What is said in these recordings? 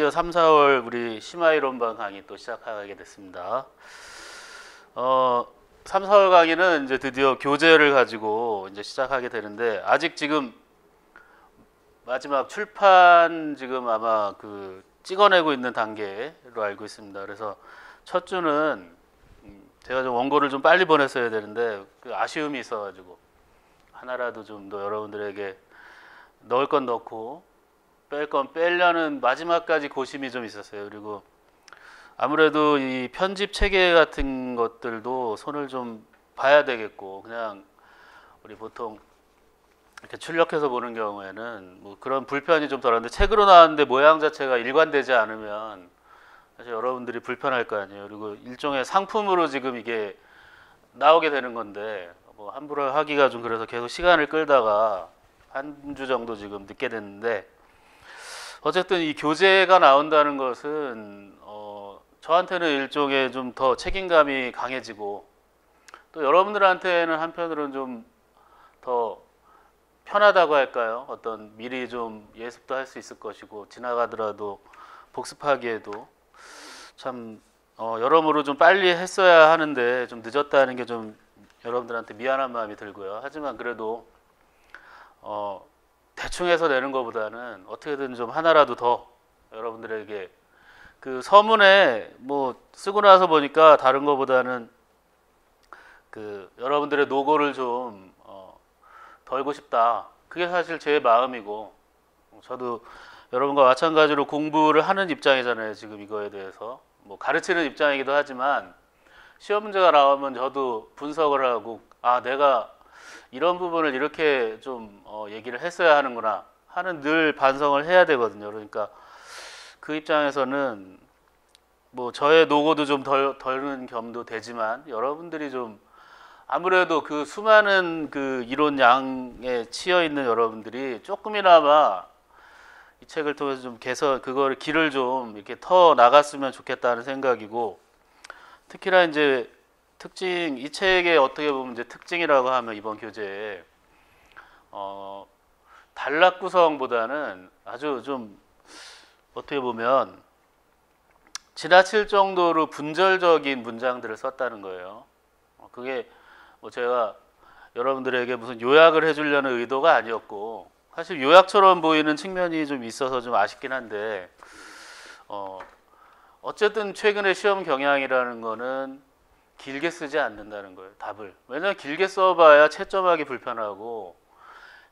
드디어 3, 4월 우리 심화이론반 강의 또 시작하게 됐습니다. 3, 4월 강의는 이제 드디어 교재를 가지고 이제 시작하게 되는데 아직 지금 마지막 출판 지금 아마 그 찍어내고 있는 단계로 알고 있습니다. 그래서 첫 주는 제가 좀 원고를 좀 빨리 보냈어야 되는데 그 아쉬움이 있어가지고 하나라도 좀 더 여러분들에게 넣을 건 넣고 뺄 건 빼려는 마지막까지 고심이 좀 있었어요. 그리고 아무래도 이 편집 체계 같은 것들도 손을 좀 봐야 되겠고 그냥 우리 보통 이렇게 출력해서 보는 경우에는 뭐 그런 불편이 좀 덜한데 책으로 나왔는데 모양 자체가 일관되지 않으면 사실 여러분들이 불편할 거 아니에요. 그리고 일종의 상품으로 지금 이게 나오게 되는 건데 뭐 함부로 하기가 좀 그래서 계속 시간을 끌다가 한 주 정도 지금 늦게 됐는데 어쨌든 이 교재가 나온다는 것은 저한테는 일종의 좀 더 책임감이 강해지고 또 여러분들한테는 한편으로는 좀 더 편하다고 할까요? 어떤 미리 좀 예습도 할 수 있을 것이고 지나가더라도 복습하기에도 참 여러모로 좀 빨리 했어야 하는데 좀 늦었다는 게 좀 여러분들한테 미안한 마음이 들고요. 하지만 그래도 대충 해서 내는 것보다는 어떻게든 좀 하나라도 더 여러분들에게 그 서문에 뭐 쓰고 나서 보니까 다른 것보다는 그 여러분들의 노고를 좀 덜고 싶다. 그게 사실 제 마음이고 저도 여러분과 마찬가지로 공부를 하는 입장이잖아요. 지금 이거에 대해서 뭐 가르치는 입장이기도 하지만 시험 문제가 나오면 저도 분석을 하고 아 내가 이런 부분을 이렇게 좀 얘기를 했어야 하는구나 하는 늘 반성을 해야 되거든요. 그러니까 그 입장에서는 뭐 저의 노고도 좀 덜는 겸도 되지만 여러분들이 좀 아무래도 그 수많은 그 이론 양에 치여 있는 여러분들이 조금이나마 이 책을 통해서 좀 개선 그거를 길을 좀 이렇게 터 나갔으면 좋겠다는 생각이고 특히나 이제 특징 이 책의 어떻게 보면 이제 특징이라고 하면 이번 교재에 단락 구성보다는 아주 좀 어떻게 보면 지나칠 정도로 분절적인 문장들을 썼다는 거예요. 그게 뭐 제가 여러분들에게 무슨 요약을 해주려는 의도가 아니었고 사실 요약처럼 보이는 측면이 좀 있어서 좀 아쉽긴 한데 어쨌든 최근에 시험 경향이라는 거는 길게 쓰지 않는다는 거예요. 답을. 왜냐하면 길게 써봐야 채점하기 불편하고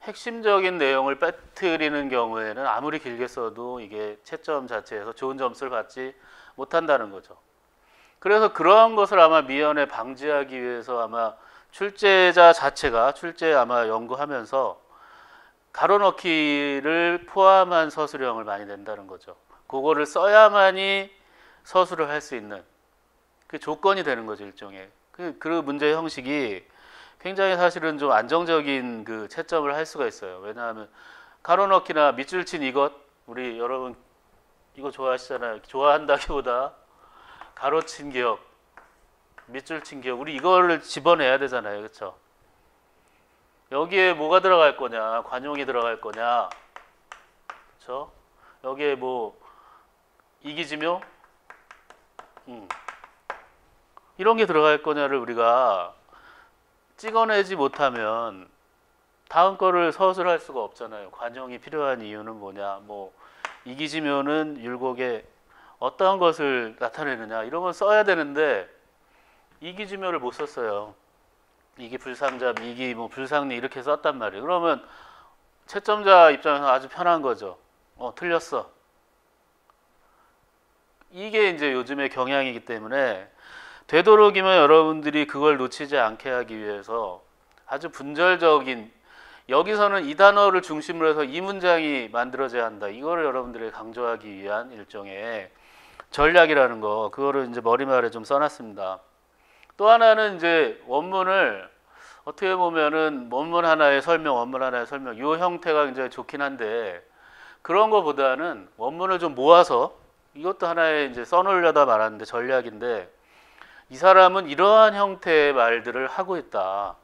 핵심적인 내용을 빼뜨리는 경우에는 아무리 길게 써도 이게 채점 자체에서 좋은 점수를 받지 못한다는 거죠. 그래서 그러한 것을 아마 미연에 방지하기 위해서 아마 출제자 자체가 출제 아마 연구하면서 가로넣기를 포함한 서술형을 많이 낸다는 거죠. 그거를 써야만이 서술을 할 수 있는 그 조건이 되는 거죠. 일종의 그 문제 형식이 굉장히 사실은 좀 안정적인 그 채점을 할 수가 있어요. 왜냐하면 가로넣기나 밑줄 친 이것 우리 여러분 이거 좋아하시잖아요. 좋아한다기보다 가로친 기억, 밑줄 친 기억 우리 이거를 집어내야 되잖아요. 그렇죠? 여기에 뭐가 들어갈 거냐? 관용이 들어갈 거냐? 그렇죠? 여기에 뭐 이기지묘? 이런 게 들어갈 거냐를 우리가 찍어내지 못하면 다음 거를 서술할 수가 없잖아요. 관용이 필요한 이유는 뭐냐? 뭐 이기지묘는 율곡에 어떠한 것을 나타내느냐 이런 건 써야 되는데 이기지묘를 못 썼어요. 이기 불상잡, 이기 뭐 불상리 이렇게 썼단 말이에요. 그러면 채점자 입장에서 아주 편한 거죠. 틀렸어. 이게 이제 요즘의 경향이기 때문에 되도록이면 여러분들이 그걸 놓치지 않게 하기 위해서 아주 분절적인 여기서는 이 단어를 중심으로 해서 이 문장이 만들어져야 한다. 이거를 여러분들에게 강조하기 위한 일종의 전략이라는 거 그거를 이제 머리말에 좀 써놨습니다. 또 하나는 이제 원문을 어떻게 보면은 원문 하나의 설명, 원문 하나의 설명 이 형태가 굉장히 좋긴 한데 그런 거보다는 원문을 좀 모아서 이것도 하나의 이제 써놓으려다 말았는데 전략인데 이 사람은 이러한 형태의 말들을 하고 있다.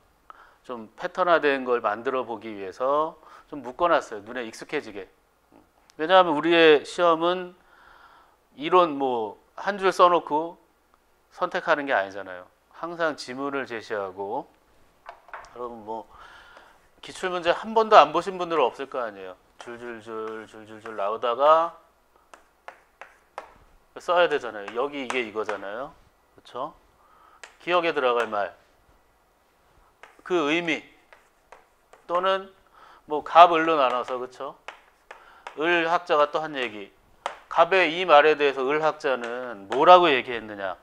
좀 패턴화된 걸 만들어 보기 위해서 좀 묶어놨어요. 눈에 익숙해지게. 왜냐하면 우리의 시험은 이론 뭐 한 줄 써놓고 선택하는 게 아니잖아요. 항상 지문을 제시하고. 여러분 뭐 기출문제 한 번도 안 보신 분들은 없을 거 아니에요. 줄줄줄 나오다가 써야 되잖아요. 여기 이게 이거잖아요. 그렇죠? 기억에 들어갈 말, 그 의미, 또는 뭐 갑을로 나눠서, 그렇죠? 을 학자가 또 한 얘기. 갑의 이 말에 대해서 을 학자는 뭐라고 얘기했느냐.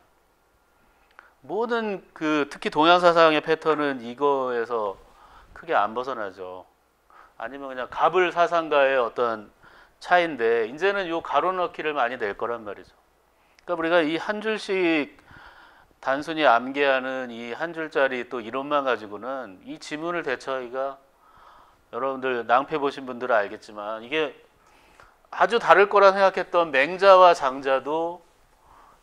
모든 그 특히 동양 사상의 패턴은 이거에서 크게 안 벗어나죠. 아니면 그냥 갑을 사상가의 어떤 차이인데, 이제는 요 가로넣기를 많이 낼 거란 말이죠. 그러니까 우리가 이 한 줄씩 단순히 암기하는 이 한 줄짜리 또 이론만 가지고는 이 지문을 대처하기가, 여러분들 낭패 보신 분들은 알겠지만 이게 아주 다를 거라 생각했던 맹자와 장자도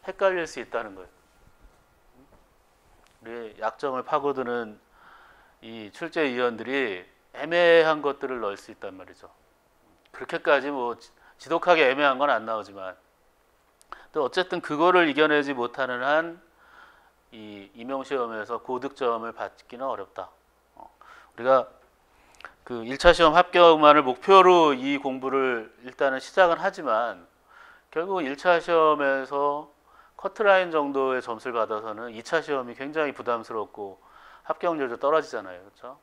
헷갈릴 수 있다는 거예요. 우리의 약점을 파고드는 이 출제위원들이 애매한 것들을 넣을 수 있단 말이죠. 그렇게까지 뭐 지독하게 애매한 건 안 나오지만, 또 어쨌든 그거를 이겨내지 못하는 한 이 임용시험에서 고득점을 받기는 어렵다. 우리가 그 1차 시험 합격만을 목표로 이 공부를 일단은 시작은 하지만, 결국 1차 시험에서 커트라인 정도의 점수를 받아서는 2차 시험이 굉장히 부담스럽고 합격률도 떨어지잖아요. 그렇죠?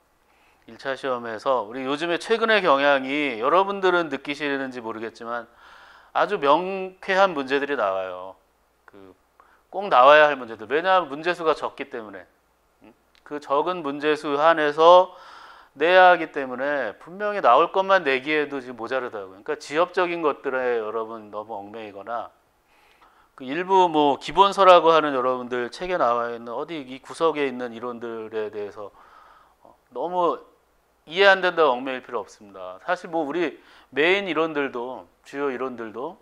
1차 시험에서 우리 요즘에 최근의 경향이, 여러분들은 느끼시는지 모르겠지만 아주 명쾌한 문제들이 나와요. 꼭 나와야 할 문제들. 왜냐하면 문제수가 적기 때문에. 그 적은 문제수 한에서 내야 하기 때문에 분명히 나올 것만 내기에도 지금 모자르다고요. 그러니까 지엽적인 것들에 여러분 너무 얽매이거나, 그 일부 뭐 기본서라고 하는 여러분들 책에 나와 있는 어디 이 구석에 있는 이론들에 대해서 너무 이해 안 된다고 얽매일 필요 없습니다. 사실 뭐 우리 메인 이론들도, 주요 이론들도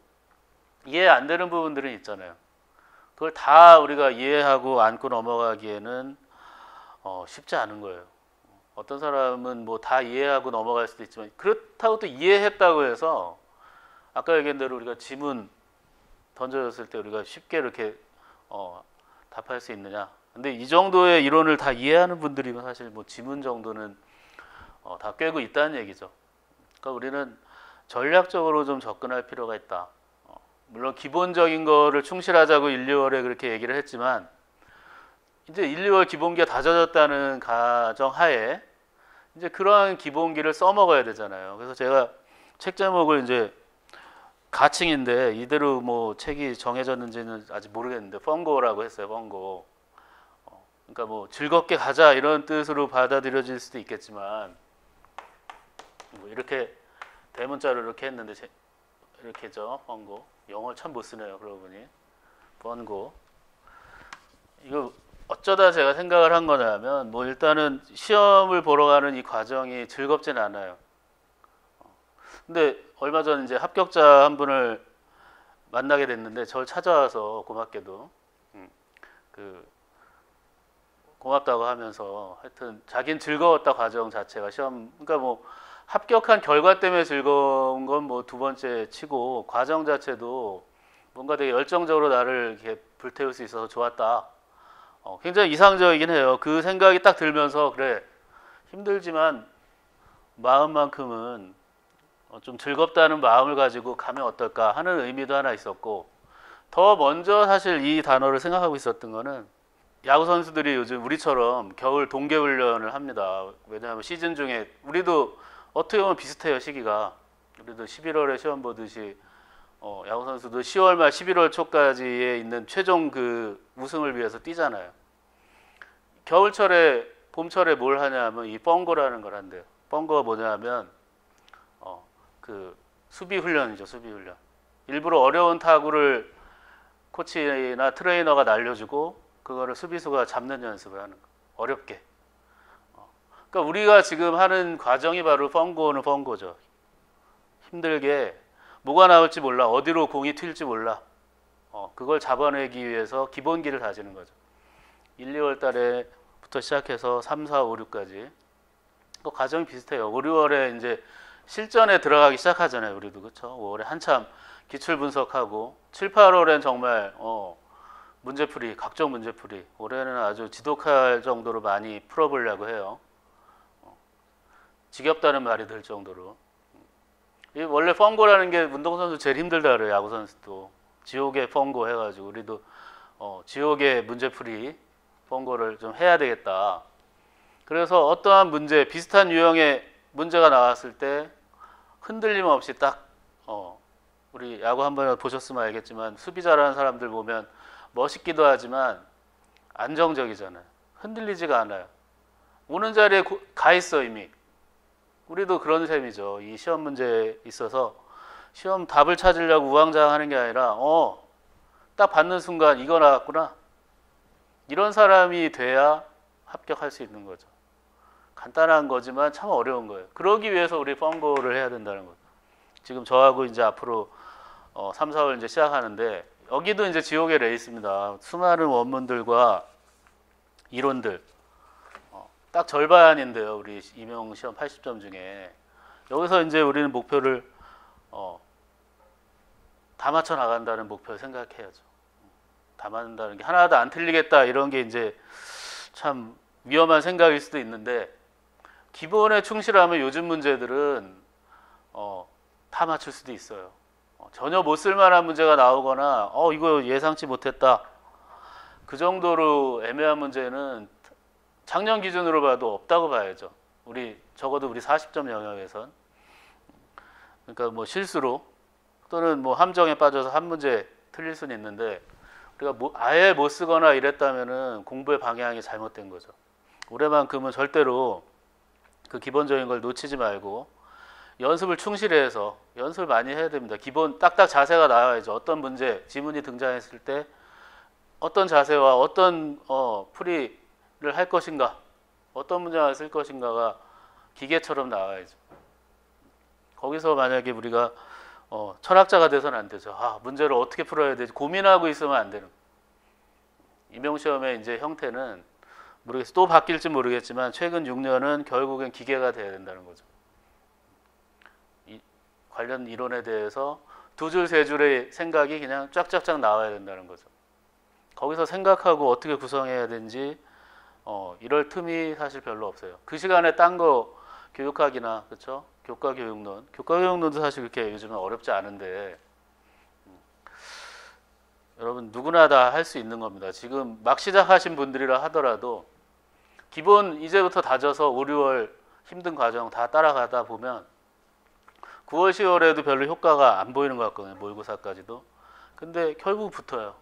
이해 안 되는 부분들은 있잖아요. 그걸 다 우리가 이해하고 안고 넘어가기에는 쉽지 않은 거예요. 어떤 사람은 뭐 다 이해하고 넘어갈 수도 있지만, 그렇다고 또 이해했다고 해서 아까 얘기한 대로 우리가 지문 던져졌을 때 우리가 쉽게 이렇게 답할 수 있느냐. 근데 이 정도의 이론을 다 이해하는 분들이면 사실 뭐 지문 정도는 다 꿰고 있다는 얘기죠. 그러니까 우리는 전략적으로 좀 접근할 필요가 있다. 물론 기본적인 거를 충실하자고 1, 2월에 그렇게 얘기를 했지만, 이제 1, 2월 기본기가 다져졌다는 가정하에 이제 그러한 기본기를 써먹어야 되잖아요. 그래서 제가 책 제목을 이제 가칭인데, 이대로 뭐 책이 정해졌는지는 아직 모르겠는데 펑고라고 했어요. 펑고. 그러니까 뭐 즐겁게 가자 이런 뜻으로 받아들여질 수도 있겠지만, 뭐 이렇게 대문자로 이렇게 했는데 이렇게죠. 펑고. 영어를 참 못 쓰네요. 그러고 보니. 펑고. 이거 어쩌다 제가 생각을 한 거냐면, 뭐 일단은 시험을 보러 가는 이 과정이 즐겁진 않아요. 근데 얼마 전 이제 합격자 한 분을 만나게 됐는데, 저를 찾아와서 고맙게도 고맙다고 하면서, 하여튼 자기는 즐거웠다, 과정 자체가. 시험, 그러니까 뭐 합격한 결과 때문에 즐거운 건 뭐 두 번째 치고, 과정 자체도 뭔가 되게 열정적으로 나를 이렇게 불태울 수 있어서 좋았다. 굉장히 이상적이긴 해요. 그 생각이 딱 들면서, 그래, 힘들지만 마음만큼은 좀 즐겁다는 마음을 가지고 가면 어떨까 하는 의미도 하나 있었고, 더 먼저 사실 이 단어를 생각하고 있었던 거는, 야구 선수들이 요즘 우리처럼 겨울 동계 훈련을 합니다. 왜냐하면 시즌 중에 우리도 어떻게 보면 비슷해요, 시기가. 우리도 11월에 시험 보듯이 야구 선수도 10월 말 11월 초까지에 있는 최종 그 우승을 위해서 뛰잖아요. 겨울철에, 봄철에 뭘 하냐면 이 뻥고라는 걸 한대요. 뻥고가 뭐냐면 그 수비 훈련이죠, 수비 훈련. 일부러 어려운 타구를 코치나 트레이너가 날려주고 그거를 수비수가 잡는 연습을 하는 거. 어렵게. 그러니까 우리가 지금 하는 과정이 바로 펑고는 펑고죠. 힘들게 뭐가 나올지 몰라, 어디로 공이 튈지 몰라. 그걸 잡아내기 위해서 기본기를 다지는 거죠. 1, 2월 달에부터 시작해서 3, 4, 5, 6까지. 그 과정이 비슷해요. 5, 6월에 이제 실전에 들어가기 시작하잖아요, 우리도. 그렇죠? 5월에 한참 기출 분석하고 7, 8월엔 정말 문제풀이, 각종 문제풀이 올해는 아주 지독할 정도로 많이 풀어보려고 해요. 지겹다는 말이 들 정도로. 이 원래 펑고라는 게 운동선수 제일 힘들다 그래요. 야구선수도 지옥의 펑고 해가지고 우리도 지옥의 문제풀이 펑고를 좀 해야 되겠다. 그래서 어떠한 문제, 비슷한 유형의 문제가 나왔을 때 흔들림 없이 딱 우리 야구 한번 보셨으면 알겠지만 수비 잘하는 사람들 보면 멋있기도 하지만 안정적이잖아요. 흔들리지가 않아요. 오는 자리에 가 있어 이미. 우리도 그런 셈이죠. 이 시험 문제에 있어서 시험 답을 찾으려고 우왕좌왕하는 게 아니라 딱 받는 순간 이거 나왔구나. 이런 사람이 돼야 합격할 수 있는 거죠. 간단한 거지만 참 어려운 거예요. 그러기 위해서 우리 펑고를 해야 된다는 거죠. 지금 저하고 이제 앞으로 3, 4월 이제 시작하는데 여기도 이제 지옥의 레이스입니다. 수많은 원문들과 이론들 딱 절반인데요. 우리 임용 시험 80점 중에 여기서 이제 우리는 목표를 다 맞춰 나간다는 목표를 생각해야죠. 다 맞는다는 게 하나도 안 틀리겠다 이런 게 이제 참 위험한 생각일 수도 있는데 기본에 충실하면 요즘 문제들은 다 맞출 수도 있어요. 전혀 못 쓸만한 문제가 나오거나 이거 예상치 못했다 그 정도로 애매한 문제는 작년 기준으로 봐도 없다고 봐야죠. 적어도 우리 40점 영역에선. 그러니까 뭐 실수로 또는 뭐 함정에 빠져서 한 문제 틀릴 수는 있는데 우리가 아예 못 쓰거나 이랬다면은 공부의 방향이 잘못된 거죠. 올해만큼은 절대로 그 기본적인 걸 놓치지 말고 연습을 충실히 해서 연습을 많이 해야 됩니다. 기본 딱딱 자세가 나와야죠. 어떤 문제, 지문이 등장했을 때 어떤 자세와 어떤 풀이를 할 것인가, 어떤 문장을 쓸 것인가가 기계처럼 나와야죠. 거기서 만약에 우리가 철학자가 돼서는 안 되죠. 문제를 어떻게 풀어야 되지 고민하고 있으면 안 되는. 임용시험의 이제 형태는 모르겠어요. 또 바뀔지 모르겠지만 최근 6년은 결국엔 기계가 돼야 된다는 거죠. 관련 이론에 대해서 두 줄, 세 줄의 생각이 그냥 쫙쫙쫙 나와야 된다는 거죠. 거기서 생각하고 어떻게 구성해야 되는지 이럴 틈이 사실 별로 없어요. 그 시간에 딴 거 교육학이나 그렇죠? 교과교육론도 사실 그렇게 요즘은 어렵지 않은데 여러분 누구나 다 할 수 있는 겁니다. 지금 막 시작하신 분들이라 하더라도 기본 이제부터 다져서 5, 6월 힘든 과정 다 따라가다 보면 9월, 10월에도 별로 효과가 안 보이는 것 같거든요. 모의고사까지도. 근데 결국 붙어요.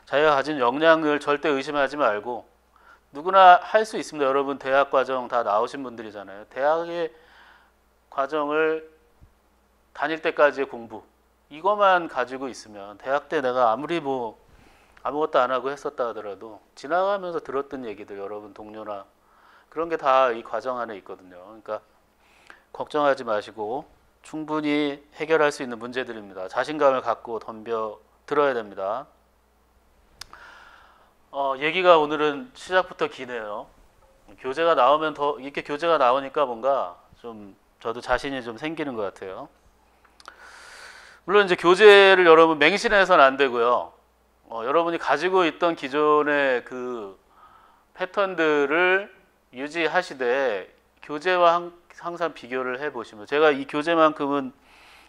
자기가 가진 역량을 절대 의심하지 말고 누구나 할 수 있습니다. 여러분 대학 과정 다 나오신 분들이잖아요. 대학의 과정을 다닐 때까지의 공부 이것만 가지고 있으면 대학 때 내가 아무리 뭐 아무것도 안 하고 했었다 하더라도 지나가면서 들었던 얘기들 여러분 동료나 그런 게 다 이 과정 안에 있거든요. 그러니까 걱정하지 마시고 충분히 해결할 수 있는 문제들입니다. 자신감을 갖고 덤벼 들어야 됩니다. 얘기가 오늘은 시작부터 기네요. 교재가 나오면 더 이렇게 교재가 나오니까 뭔가 좀 저도 자신이 좀 생기는 것 같아요. 물론 이제 교재를 여러분 맹신해서는 안 되고요. 여러분이 가지고 있던 기존의 그 패턴들을 유지하시되 교재와 항상 비교를 해보시면 제가 이 교재만큼은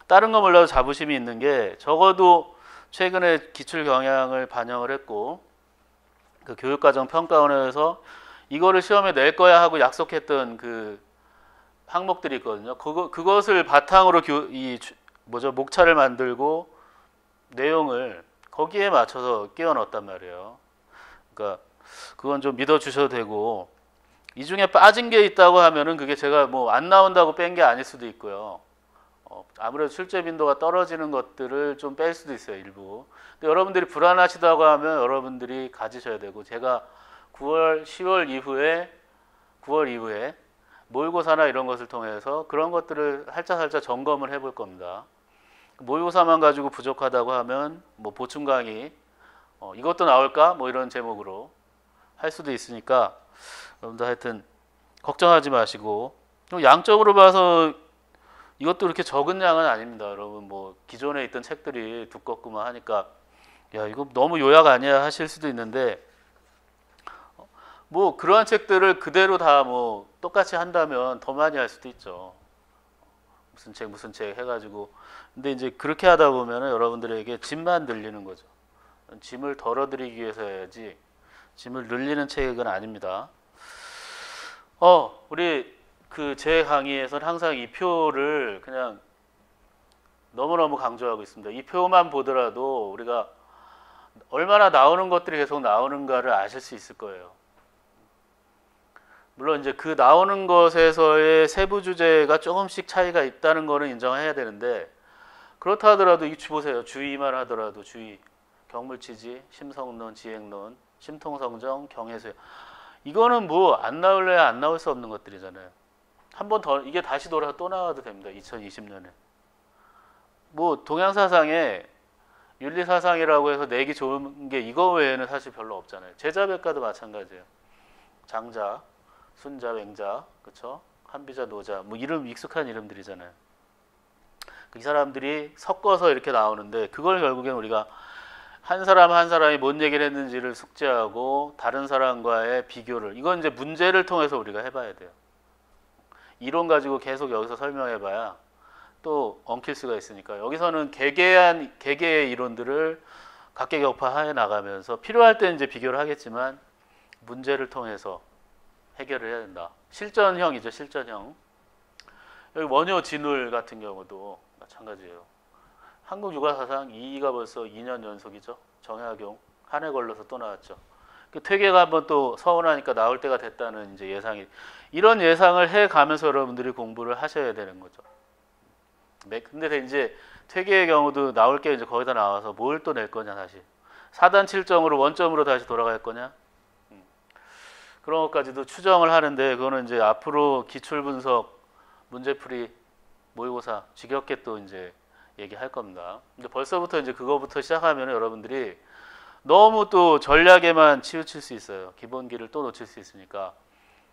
다른 거 몰라도 자부심이 있는 게 적어도 최근에 기출 경향을 반영을 했고 그 교육과정 평가원에서 이거를 시험에 낼 거야 하고 약속했던 그 항목들이 있거든요. 그것을 바탕으로 목차를 만들고 내용을 거기에 맞춰서 끼워 넣었단 말이에요. 그러니까 그건 좀 믿어 주셔도 되고 이 중에 빠진 게 있다고 하면은 그게 제가 뭐 안 나온다고 뺀 게 아닐 수도 있고요. 아무래도 출제 빈도가 떨어지는 것들을 좀 뺄 수도 있어요, 일부. 근데 여러분들이 불안하시다고 하면 여러분들이 가지셔야 되고 제가 9월, 10월 이후에 9월 이후에 모의고사나 이런 것을 통해서 그런 것들을 살짝 점검을 해볼 겁니다. 모의고사만 가지고 부족하다고 하면 뭐 보충 강의 이것도 나올까? 뭐 이런 제목으로 할 수도 있으니까 여러분들 하여튼 걱정하지 마시고 양적으로 봐서 이것도 이렇게 적은 양은 아닙니다. 여러분 뭐 기존에 있던 책들이 두껍구만 하니까 야 이거 너무 요약 아니야 하실 수도 있는데 뭐 그러한 책들을 그대로 다 뭐 똑같이 한다면 더 많이 할 수도 있죠. 무슨 책 해가지고 근데 이제 그렇게 하다 보면은 여러분들에게 짐만 늘리는 거죠. 짐을 덜어드리기 위해서 해야지 짐을 늘리는 책은 아닙니다. 우리 그 제 강의에서는 항상 이 표를 그냥 너무너무 강조하고 있습니다. 이 표만 보더라도 우리가 얼마나 나오는 것들이 계속 나오는가를 아실 수 있을 거예요. 물론 이제 그 나오는 것에서의 세부 주제가 조금씩 차이가 있다는 거는 인정해야 되는데 그렇다 하더라도 이 보세요. 주의만 하더라도 주의, 경물치지, 심성론, 지행론, 심통성정, 경해수요. 이거는 뭐 안 나올래야 안 나올 수 없는 것들이잖아요. 한 번 더 이게 다시 돌아 또 나와도 됩니다. 2020년에. 뭐 동양사상에 윤리사상이라고 해서 내기 좋은 게 이거 외에는 사실 별로 없잖아요. 제자백과도 마찬가지예요. 장자, 순자, 맹자, 그렇죠? 한비자, 노자, 뭐 이름 익숙한 이름들이잖아요. 이 사람들이 섞어서 이렇게 나오는데 그걸 결국엔 우리가 한 사람 한 사람이 뭔 얘기를 했는지를 숙지하고 다른 사람과의 비교를 이건 이제 문제를 통해서 우리가 해봐야 돼요. 이론 가지고 계속 여기서 설명해봐야 또 엉킬 수가 있으니까 여기서는 개개의 이론들을 각계격파해 나가면서 필요할 때는 이제 비교를 하겠지만 문제를 통해서 해결을 해야 된다. 실전형이죠, 실전형. 여기 원효 진울 같은 경우도 마찬가지예요. 한국 육아사상 2가 벌써 2년 연속이죠. 정약용 한 해 걸러서 또 나왔죠. 그 퇴계가 한번 또 서운하니까 나올 때가 됐다는 이제 예상이 이런 예상을 해 가면서 여러분들이 공부를 하셔야 되는 거죠. 근데 이제 퇴계의 경우도 나올 게 이제 거기다 나와서 뭘 또 낼 거냐 다시 4단 7점으로 원점으로 다시 돌아갈 거냐 그런 것까지도 추정을 하는데 그거는 이제 앞으로 기출 분석 문제풀이 모의고사 지겹게 또 이제 얘기할 겁니다. 근데 벌써부터 이제 그거부터 시작하면 여러분들이 너무 또 전략에만 치우칠 수 있어요. 기본기를 또 놓칠 수 있으니까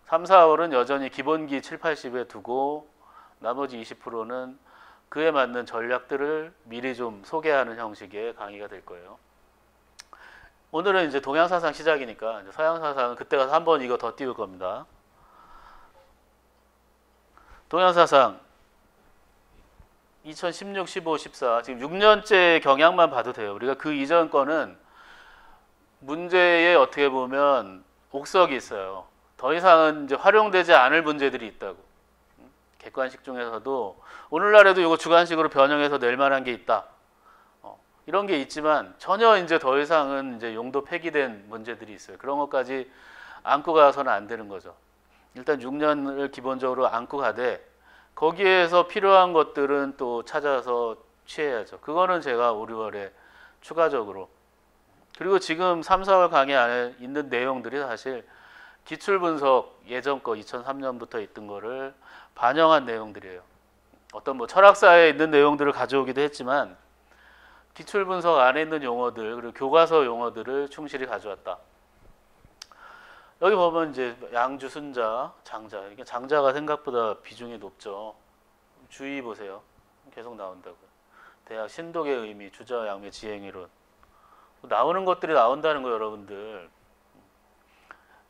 3, 4월은 여전히 기본기 7, 80에 두고 나머지 20%는 그에 맞는 전략들을 미리 좀 소개하는 형식의 강의가 될 거예요. 오늘은 이제 동양사상 시작이니까 이제 서양사상은 그때 가서 한번 이거 더 띄울 겁니다. 동양사상 2016, 15, 14 지금 6년째 경향만 봐도 돼요. 우리가 그 이전 거는 문제에 어떻게 보면 옥석이 있어요. 더 이상은 이제 활용되지 않을 문제들이 있다고. 객관식 중에서도 오늘날에도 이거 주관식으로 변형해서 낼 만한 게 있다. 이런 게 있지만 전혀 이제 더 이상은 이제 용도 폐기된 문제들이 있어요. 그런 것까지 안고 가서는 안 되는 거죠. 일단 6년을 기본적으로 안고 가되 거기에서 필요한 것들은 또 찾아서 취해야죠. 그거는 제가 5, 6월에 추가적으로 그리고 지금 3, 4월 강의 안에 있는 내용들이 사실 기출 분석 예전 거 2003년부터 있던 거를 반영한 내용들이에요. 어떤 뭐 철학사에 있는 내용들을 가져오기도 했지만 기출 분석 안에 있는 용어들 그리고 교과서 용어들을 충실히 가져왔다. 여기 보면 이제 양주, 순자, 장자. 이게 장자가 생각보다 비중이 높죠. 주의 보세요. 계속 나온다고요. 대학 신독의 의미, 주저, 양매, 지행이론. 나오는 것들이 나온다는 거 여러분들.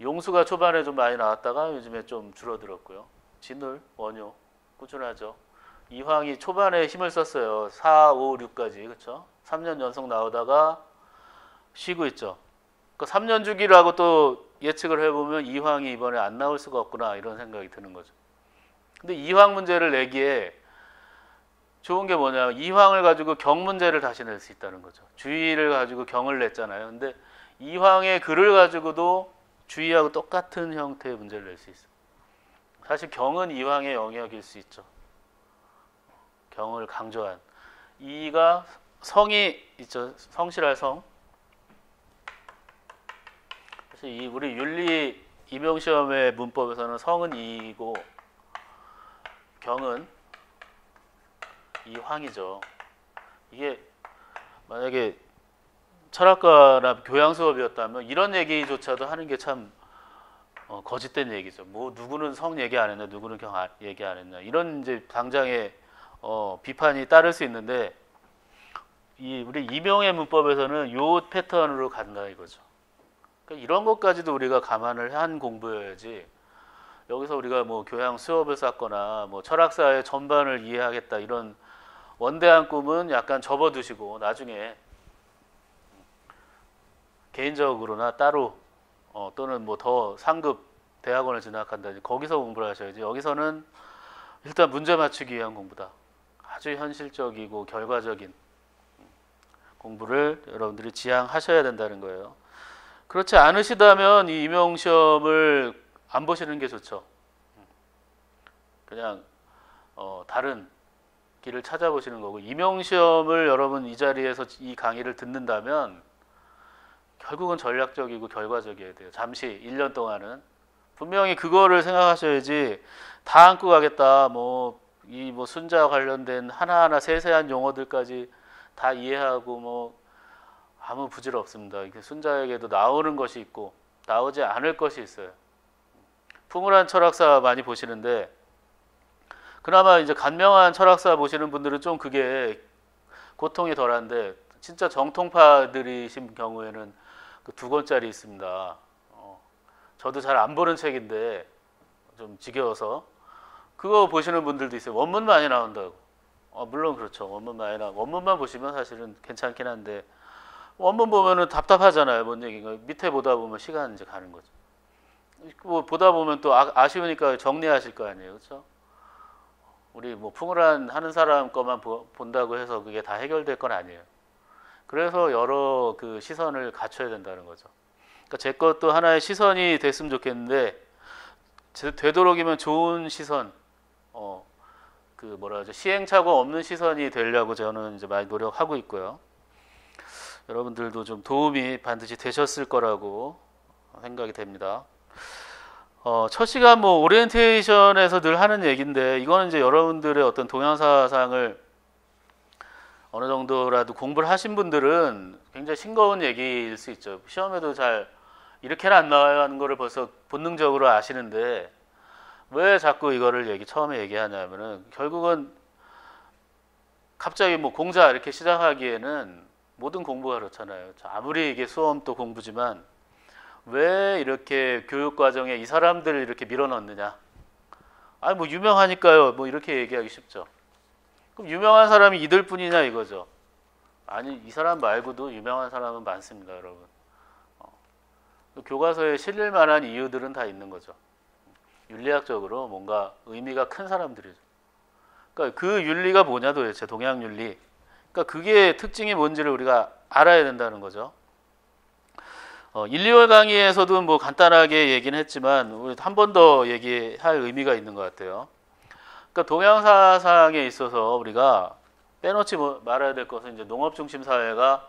용수가 초반에 좀 많이 나왔다가 요즘에 좀 줄어들었고요. 진울, 원효 꾸준하죠. 이황이 초반에 힘을 썼어요. 4, 5, 6까지 그렇죠? 3년 연속 나오다가 쉬고 있죠. 그러니까 3년 주기라고 또 예측을 해보면 이황이 이번에 안 나올 수가 없구나 이런 생각이 드는 거죠. 근데 이황 문제를 내기에 좋은 게 뭐냐면 이황을 가지고 경 문제를 다시 낼 수 있다는 거죠. 주의를 가지고 경을 냈잖아요. 근데 이황의 글을 가지고도 주의하고 똑같은 형태의 문제를 낼 수 있어요. 사실 경은 이황의 영역일 수 있죠. 경을 강조한 이가 성이 있죠. 성실할 성. 사실 이 우리 윤리 임용 시험의 문법에서는 성은 이이고 경은 이황이죠. 이게 만약에 철학과나 교양 수업이었다면 이런 얘기조차도 하는 게 참 거짓된 얘기죠. 뭐 누구는 성 얘기 안 했나, 누구는 경 얘기 안 했나 이런 이제 당장에 비판이 따를 수 있는데 우리 이명의 문법에서는 요 패턴으로 간다 이거죠. 그러니까 이런 것까지도 우리가 감안을 한 공부여야지 여기서 우리가 뭐 교양 수업을 쌓거나 뭐 철학사의 전반을 이해하겠다 이런 원대한 꿈은 약간 접어두시고 나중에 개인적으로나 따로 또는 뭐 더 상급 대학원을 진학한다든지 거기서 공부를 하셔야지 여기서는 일단 문제 맞추기 위한 공부다. 아주 현실적이고 결과적인 공부를 여러분들이 지향하셔야 된다는 거예요. 그렇지 않으시다면 이 임용시험을 안 보시는 게 좋죠. 그냥 다른 길을 찾아보시는 거고 임용시험을 여러분 이 자리에서 이 강의를 듣는다면 결국은 전략적이고 결과적이어야 돼요. 잠시 1년 동안은 분명히 그거를 생각하셔야지 다 안고 가겠다. 뭐 순자 관련된 하나하나 세세한 용어들까지 다 이해하고 뭐 아무 부질 없습니다. 순자에게도 나오는 것이 있고 나오지 않을 것이 있어요. 풍울한 철학사 많이 보시는데 그나마 이제 간명한 철학사 보시는 분들은 좀 그게 고통이 덜한데 진짜 정통파들이신 경우에는 그 2권짜리 있습니다. 저도 잘 안 보는 책인데 좀 지겨워서 그거 보시는 분들도 있어요. 원문 많이 나온다고. 물론 그렇죠. 원문만 보시면 사실은 괜찮긴 한데 원문 보면은 답답하잖아요. 뭔 얘기인가. 밑에 보다 보면 시간 이제 가는 거죠. 뭐 보다 보면 또 아쉬우니까 정리하실 거 아니에요. 그렇죠? 우리 뭐 풍울한 하는 사람 거만 본다고 해서 그게 다 해결될 건 아니에요. 그래서 여러 그 시선을 갖춰야 된다는 거죠. 그러니까 제 것도 하나의 시선이 됐으면 좋겠는데 되도록이면 좋은 시선, 그 뭐라 하죠, 시행착오 없는 시선이 되려고 저는 이제 많이 노력하고 있고요. 여러분들도 좀 도움이 반드시 되셨을 거라고 생각이 됩니다. 첫 시간 뭐 오리엔테이션에서 늘 하는 얘기인데 이거는 이제 여러분들의 어떤 동양사상을 어느 정도라도 공부를 하신 분들은 굉장히 싱거운 얘기일 수 있죠. 시험에도 잘 이렇게는 안 나와요 하는 거를 벌써 본능적으로 아시는데 왜 자꾸 이거를 처음에 얘기하냐면은 결국은 갑자기 뭐 공자 이렇게 시작하기에는 모든 공부가 그렇잖아요. 아무리 이게 수험도 공부지만 왜 이렇게 교육 과정에 이 사람들을 이렇게 밀어넣느냐? 아니 뭐 유명하니까요. 뭐 이렇게 얘기하기 쉽죠. 그럼 유명한 사람이 이들뿐이냐 이거죠. 아니 이 사람 말고도 유명한 사람은 많습니다, 여러분. 교과서에 실릴 만한 이유들은 다 있는 거죠. 윤리학적으로 뭔가 의미가 큰 사람들이죠. 그러니까 그 윤리가 뭐냐 도대체 동양 윤리. 그러니까 그게 특징이 뭔지를 우리가 알아야 된다는 거죠. 1, 2월 강의에서도 뭐 간단하게 얘기는 했지만 우리 한 번 더 얘기할 의미가 있는 것 같아요. 그러니까 동양 사상에 있어서 우리가 빼놓지 말아야 될 것은 이제 농업 중심 사회가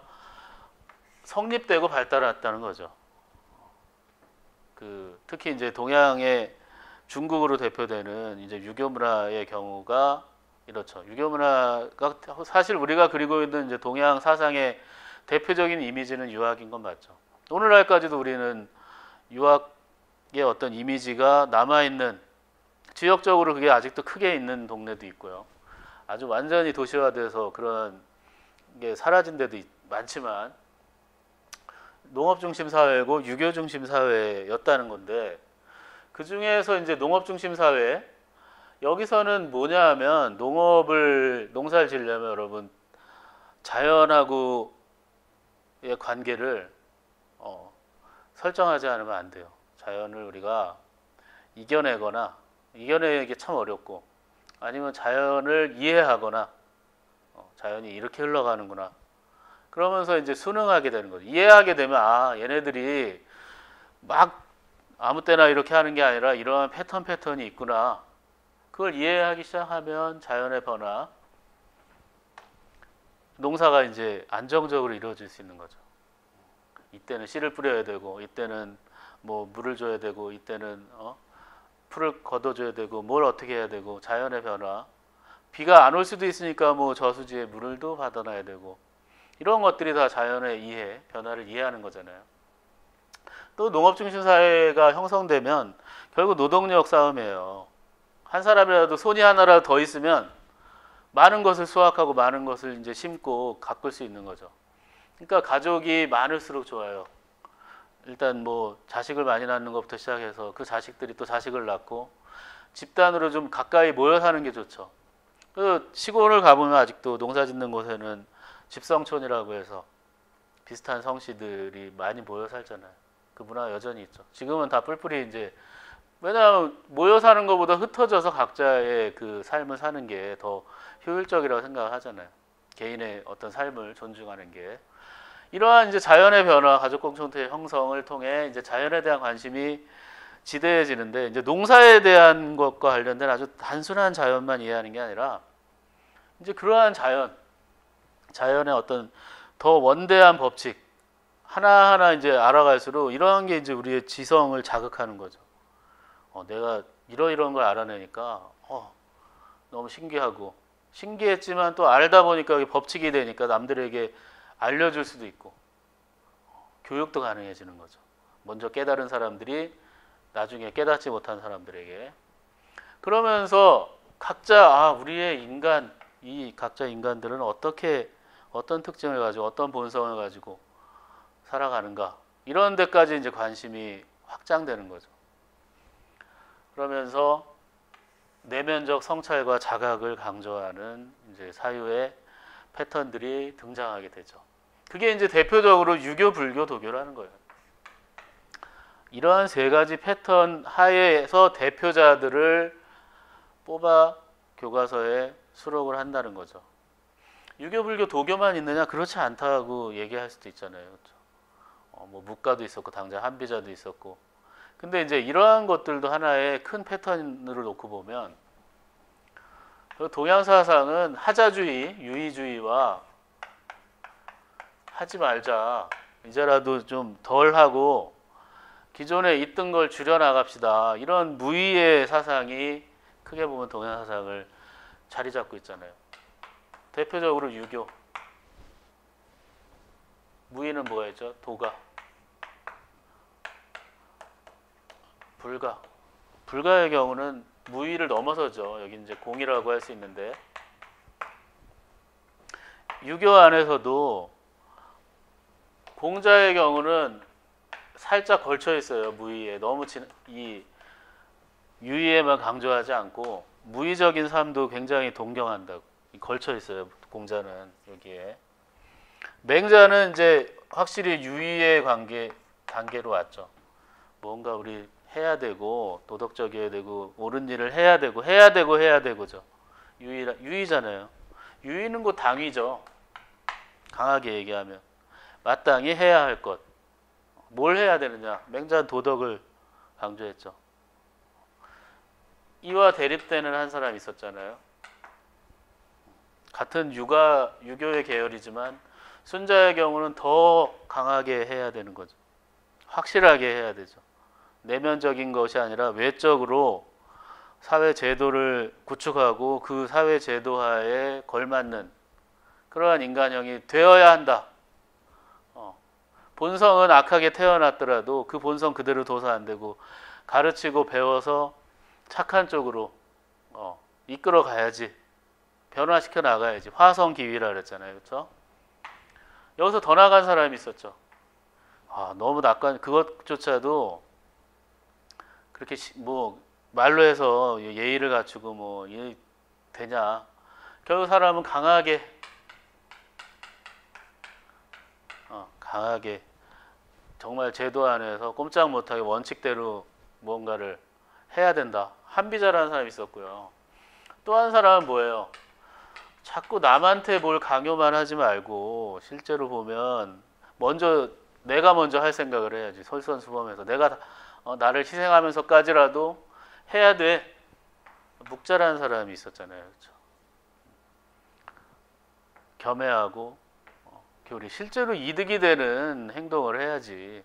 성립되고 발달했다는 거죠. 특히 이제 동양의 중국으로 대표되는 이제 유교 문화의 경우가 이렇죠. 유교 문화가 사실 우리가 그리고 있는 이제 동양 사상의 대표적인 이미지는 유학인 건 맞죠. 오늘날까지도 우리는 유학의 어떤 이미지가 남아있는 지역적으로 그게 아직도 크게 있는 동네도 있고요. 아주 완전히 도시화돼서 그런 게 사라진 데도 많지만 농업 중심 사회고 유교 중심 사회였다는 건데 그 중에서 이제 농업 중심 사회 여기서는 뭐냐 하면 농사를 지으려면 여러분 자연하고의 관계를 설정하지 않으면 안 돼요. 자연을 우리가 이겨내기 참 어렵고 아니면 자연을 이해하거나 자연이 이렇게 흘러가는구나 그러면서 이제 순응하게 되는 거죠. 이해하게 되면 얘네들이 막 아무 때나 이렇게 하는 게 아니라 이러한 패턴이 있구나. 그걸 이해하기 시작하면 자연의 변화, 농사가 이제 안정적으로 이루어질 수 있는 거죠. 이때는 씨를 뿌려야 되고, 이때는 뭐 물을 줘야 되고, 이때는 풀을 걷어줘야 되고, 뭘 어떻게 해야 되고, 자연의 변화. 비가 안 올 수도 있으니까 뭐 저수지에 물을 또 받아놔야 되고, 이런 것들이 다 자연의 변화를 이해하는 거잖아요. 또 농업 중심 사회가 형성되면 결국 노동력 싸움이에요. 한 사람이라도 손이 하나라도 더 있으면 많은 것을 수확하고 많은 것을 이제 심고 가꿀 수 있는 거죠. 그러니까 가족이 많을수록 좋아요. 일단 뭐 자식을 많이 낳는 것부터 시작해서 그 자식들이 또 자식을 낳고 집단으로 좀 가까이 모여 사는 게 좋죠. 그 시골을 가보면 아직도 농사 짓는 곳에는 집성촌이라고 해서 비슷한 성씨들이 많이 모여 살잖아요. 그 문화가 여전히 있죠. 지금은 다 뿔뿔이 이제 왜냐하면 모여 사는 것보다 흩어져서 각자의 그 삶을 사는 게 더 효율적이라고 생각을 하잖아요. 개인의 어떤 삶을 존중하는 게. 이러한 이제 자연의 변화, 가족 공동체 형성을 통해 이제 자연에 대한 관심이 지대해지는데 이제 농사에 대한 것과 관련된 아주 단순한 자연만 이해하는 게 아니라 이제 그러한 자연의 어떤 더 원대한 법칙 하나하나 이제 알아갈수록 이러한 게 이제 우리의 지성을 자극하는 거죠. 내가 이러이러한 걸 알아내니까 너무 신기하고 신기했지만 또 알다 보니까 이게 법칙이 되니까 남들에게 알려줄 수도 있고 교육도 가능해지는 거죠. 먼저 깨달은 사람들이 나중에 깨닫지 못한 사람들에게 그러면서 각자 우리의 이 각자 인간들은 어떤 특징을 가지고 어떤 본성을 가지고 살아가는가 이런 데까지 이제 관심이 확장되는 거죠. 그러면서 내면적 성찰과 자각을 강조하는 이제 사유의 패턴들이 등장하게 되죠. 그게 이제 대표적으로 유교, 불교, 도교라는 거예요. 이러한 세 가지 패턴 하에서 대표자들을 뽑아 교과서에 수록을 한다는 거죠. 유교, 불교, 도교만 있느냐? 그렇지 않다고 얘기할 수도 있잖아요. 그렇죠? 뭐 묵가도 있었고 당장 한비자도 있었고. 근데 이제 이러한 것들도 하나의 큰 패턴으로 놓고 보면 동양 사상은 하자주의, 유의주의와 하지 말자. 이제라도 좀 덜 하고 기존에 있던 걸 줄여 나갑시다. 이런 무의의 사상이 크게 보면 동양 사상을 자리 잡고 있잖아요. 대표적으로 유교. 무의는 뭐였죠? 도가. 불가. 불가의 경우는 무의를 넘어서죠. 여기 이제 공이라고 할 수 있는데 유교 안에서도 공자의 경우는 살짝 걸쳐 있어요. 무의에 너무 이 유의에만 강조하지 않고 무의적인 삶도 굉장히 동경한다고 걸쳐 있어요. 공자는 여기에 맹자는 이제 확실히 유의의 단계로 왔죠. 뭔가 우리 해야 되고 도덕적이어야 되고 옳은 일을 해야 되고죠. 유의잖아요. 유의는 곧 당위죠. 강하게 얘기하면 마땅히 해야 할 것. 뭘 해야 되느냐? 맹자는 도덕을 강조했죠. 이와 대립되는 한 사람이 있었잖아요. 같은 유교의 계열이지만 순자의 경우는 더 강하게 해야 되는 거죠. 확실하게 해야 되죠. 내면적인 것이 아니라 외적으로 사회 제도를 구축하고 그 사회 제도하에 걸맞는 그러한 인간형이 되어야 한다. 본성은 악하게 태어났더라도 그 본성 그대로 둬서 안 되고 가르치고 배워서 착한 쪽으로 이끌어 가야지. 변화시켜 나가야지. 화성기위라 그랬잖아요. 그렇죠? 여기서 더 나간 사람이 있었죠. 너무 낙관 그것조차도 그렇게 뭐 말로 해서 예의를 갖추고 뭐 되냐. 결국 사람은 강하게 정말 제도 안에서 꼼짝 못하게 원칙대로 뭔가를 해야 된다. 한비자라는 사람이 있었고요. 또 한 사람은 뭐예요? 자꾸 남한테 뭘 강요만 하지 말고 실제로 보면 내가 먼저 할 생각을 해야지. 솔선수범해서 내가 나를 희생하면서까지라도 해야 돼. 묵자라는 사람이 있었잖아요. 그렇죠? 겸해하고 교리 실제로 이득이 되는 행동을 해야지.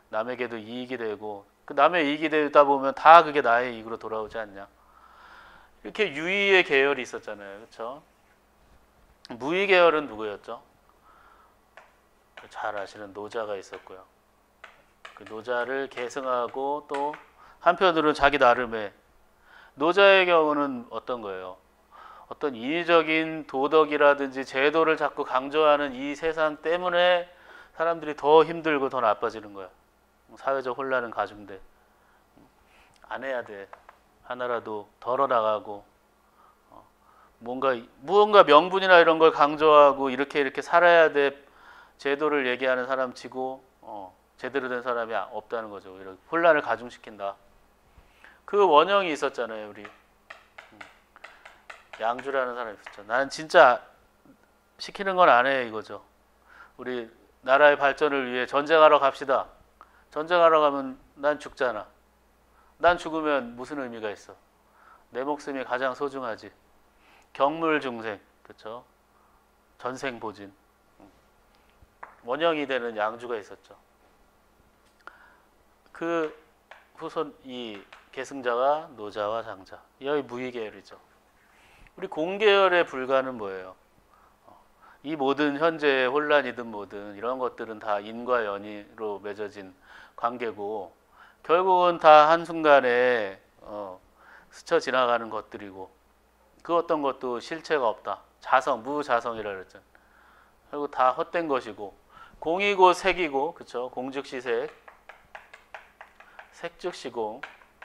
남에게도 이익이 되고 그 남의 이익이 되다 보면 다 그게 나의 이익으로 돌아오지 않냐. 이렇게 유의의 계열이 있었잖아요. 그렇죠? 무의 계열은 누구였죠? 잘 아시는 노자가 있었고요. 그 노자를 계승하고 또 한편으로는 자기 나름의 노자의 경우는 어떤 거예요? 어떤 인위적인 도덕이라든지 제도를 자꾸 강조하는 이 세상 때문에 사람들이 더 힘들고 더 나빠지는 거야. 사회적 혼란은 가중돼. 안 해야 돼. 하나라도 덜어 나가고 무언가 명분이나 이런 걸 강조하고 이렇게 살아야 돼 제도를 얘기하는 사람 치고 제대로 된 사람이 없다는 거죠. 이렇게 혼란을 가중시킨다. 그 원형이 있었잖아요. 우리 양주라는 사람이 있었죠. 나는 진짜 시키는 건 안 해 이거죠. 우리 나라의 발전을 위해 전쟁하러 갑시다. 전쟁하러 가면 난 죽잖아. 난 죽으면 무슨 의미가 있어? 내 목숨이 가장 소중하지. 경물중생, 그렇죠? 전생보진. 원형이 되는 양주가 있었죠. 그 후손 이 계승자가 노자와 장자. 여기 무의계열이죠. 우리 공계열의 불가는 뭐예요? 이 모든 현재의 혼란이든 뭐든 이런 것들은 다 인과 연이로 맺어진 관계고 결국은 다 한순간에 스쳐 지나가는 것들이고 그 어떤 것도 실체가 없다. 자성, 무자성이라 그랬잖아요. 결국 다 헛된 것이고 공이고 색이고 그렇죠? 공즉시색, 색즉시공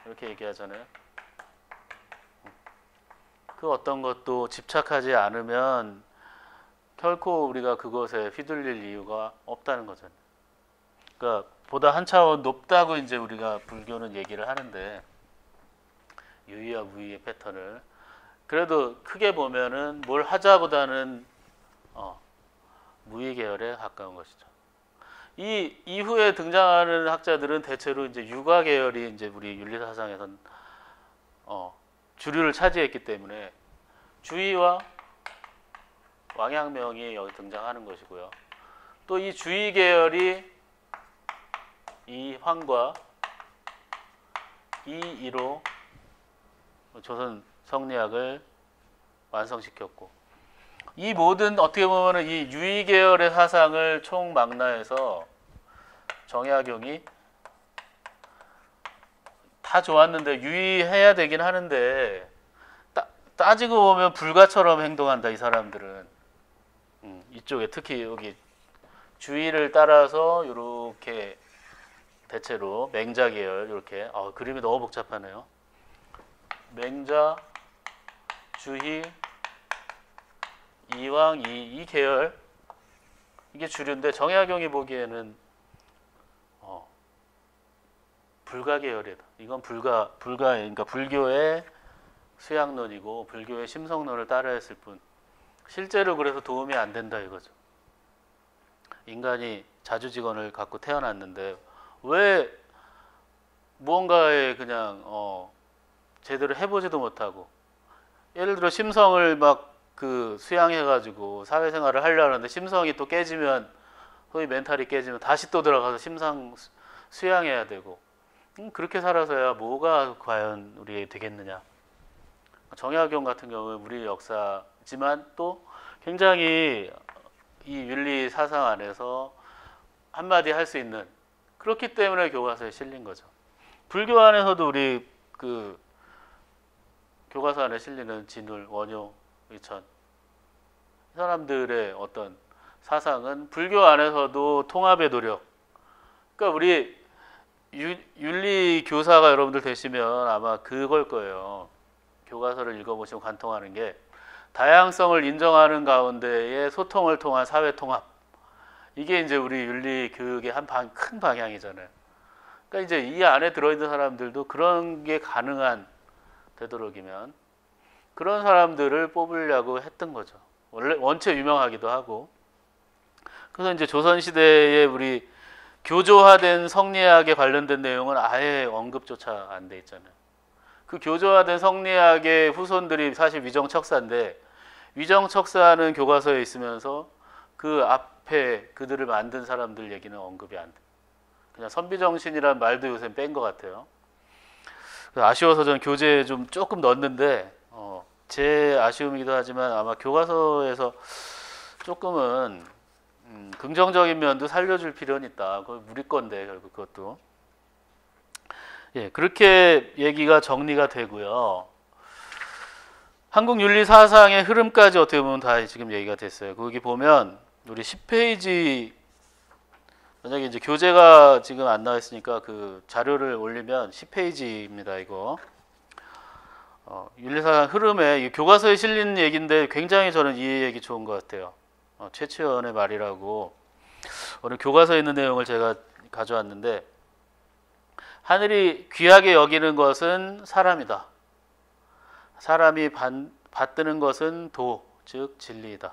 이렇게 얘기하잖아요. 그 어떤 것도 집착하지 않으면 결코 우리가 그것에 휘둘릴 이유가 없다는 거잖아요. 그러니까 보다 한 차원 높다고 이제 우리가 불교는 얘기를 하는데 유의와 무의의 패턴을 그래도 크게 보면은 뭘 하자보다는 무의 계열에 가까운 것이죠. 이 이후에 등장하는 학자들은 대체로 이제 유가 계열이 이제 우리 윤리 사상에선 주류를 차지했기 때문에 주의와 왕양명이 여기 등장하는 것이고요. 또 이 주의 계열이 이황과 이이로 조선 성리학을 완성시켰고 이 모든 어떻게 보면 이 유의 계열의 사상을 총망라해서 정약용이 다 좋았는데 유의해야 되긴 하는데 따지고 보면 불가처럼 행동한다 이 사람들은. 이쪽에 특히 여기 주의를 따라서 이렇게 대체로 맹자 계열 이렇게 그림이 너무 복잡하네요. 맹자, 주희, 이왕, 이 계열 이게 주류인데 정약용이 보기에는 불가 계열이다. 이건 그러니까 불교의 수양론이고 불교의 심성론을 따라했을 뿐 실제로 그래서 도움이 안 된다 이거죠. 인간이 자주직언을 갖고 태어났는데 왜 무언가에 그냥 제대로 해보지도 못하고 예를 들어 심성을 막 그 수양해가지고 사회생활을 하려는데 심성이 또 깨지면 소위 멘탈이 깨지면 다시 또 들어가서 심상 수양해야 되고 그렇게 살아서야 뭐가 과연 우리에 되겠느냐. 정약용 같은 경우는 우리 역사지만 또 굉장히 이 윤리 사상 안에서 한마디 할 수 있는 그렇기 때문에 교과서에 실린 거죠. 불교 안에서도 우리 그 교과서 안에 실리는 진울, 원효, 의천 이 사람들의 어떤 사상은 불교 안에서도 통합의 노력. 그러니까 우리 윤리 교사가 여러분들 되시면 아마 그걸 거예요. 교과서를 읽어보시면 관통하는 게 다양성을 인정하는 가운데에 소통을 통한 사회 통합. 이게 이제 우리 윤리 교육의 큰 방향이잖아요. 그러니까 이제 이 안에 들어있는 사람들도 그런 게 가능한 되도록이면 그런 사람들을 뽑으려고 했던 거죠. 원래 원체 유명하기도 하고. 그래서 이제 조선시대에 우리 교조화된 성리학에 관련된 내용은 아예 언급조차 안 돼 있잖아요. 그 교조화된 성리학의 후손들이 사실 위정척사인데 위정척사는 교과서에 있으면서 그 앞에 그들을 만든 사람들 얘기는 언급이 안 돼. 그냥 선비정신이란 말도 요새 뺀 것 같아요. 아쉬워서 저는 교재에 좀 조금 넣었는데 제 아쉬움이기도 하지만 아마 교과서에서 조금은 긍정적인 면도 살려줄 필요는 있다. 그건 우리 건데 결국 그것도. 예, 그렇게 얘기가 정리가 되고요. 한국 윤리 사상의 흐름까지 어떻게 보면 다 지금 얘기가 됐어요. 거기 보면 우리 10페이지 만약에 이제 교재가 지금 안 나와 있으니까 그 자료를 올리면 10페이지입니다. 이거 윤리사상 흐름에 이 교과서에 실린 얘기인데 굉장히 저는 이 얘기 좋은 것 같아요. 최치원의 말이라고 오늘 교과서에 있는 내용을 제가 가져왔는데 하늘이 귀하게 여기는 것은 사람이다. 사람이 받드는 것은 도, 즉 진리이다.